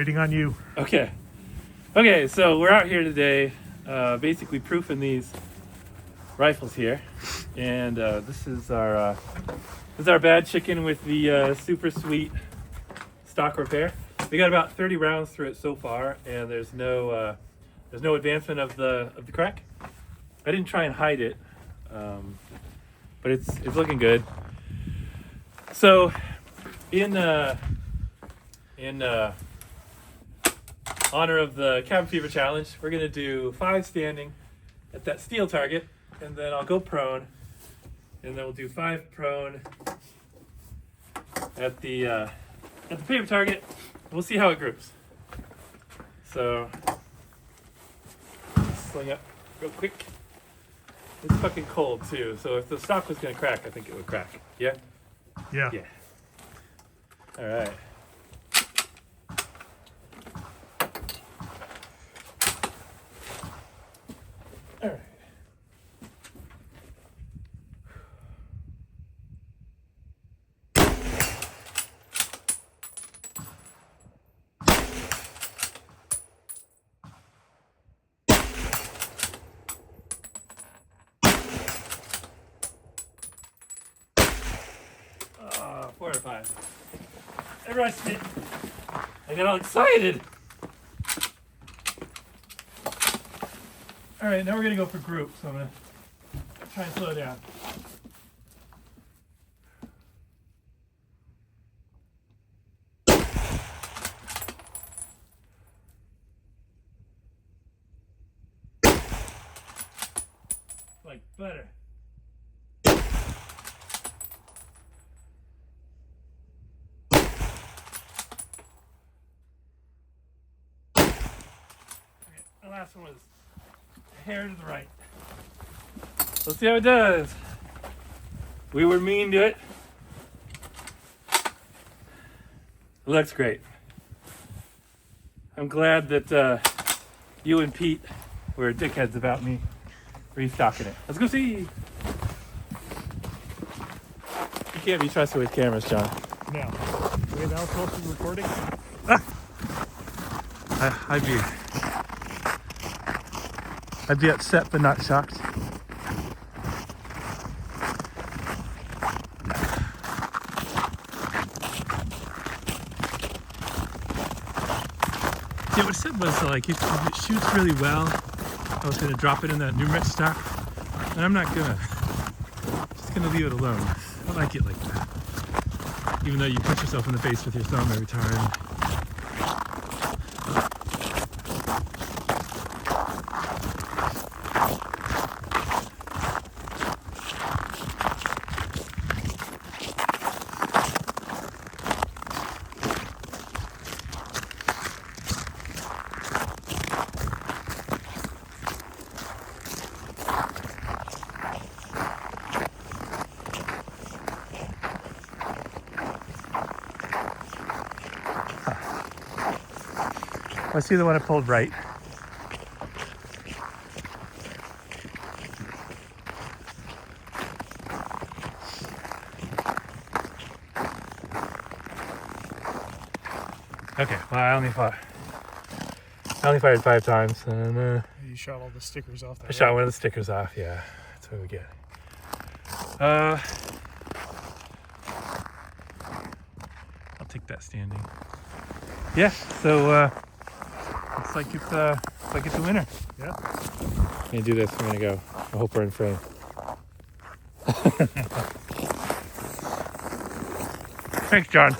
Waiting on you. Okay. Okay, so we're out here today, basically proofing these rifles here, and this is our bad chicken with the super sweet stock repair. We got about 30 rounds through it so far, and there's no advancement of the crack. I didn't try and hide it, but it's looking good. So, in honor of the Cabin Fever Challenge, we're gonna do 5 standing at that steel target, and then I'll go prone, and then we'll do 5 prone at the paper target. We'll see how it groups. So, sling up real quick. It's fucking cold too, so if the stock was gonna crack, I think it would crack. Yeah? Yeah. Yeah. All right. All right. Oh, 4 out of 5. I rushed it. I got all excited. All right, now we're gonna go for group. So I'm gonna try and slow down. Like butter. Okay, the last one was a hair to the right. Let's see how it does. We were mean to it. It looks great. I'm glad that you and Pete were dickheads about me restocking it. Let's go see. You can't be trusted with cameras, John. No. Wait, that was supposed to be recording? I'd be upset but not shocked. Yeah, what it said was like if it shoots really well, I was gonna drop it in that numeric stock, and I'm not gonna. Just gonna leave it alone. I don't like it like that. Even though you punch yourself in the face with your thumb every time. I see the one I pulled right. Okay, well I only fired 5 times, and You shot all the stickers off that. I shot one of the stickers off. Yeah, that's what we get. I'll take that standing. Yeah, so looks like it's a winner. Yeah. I'm gonna do this. I'm gonna go. I hope we're in frame. Thanks, John.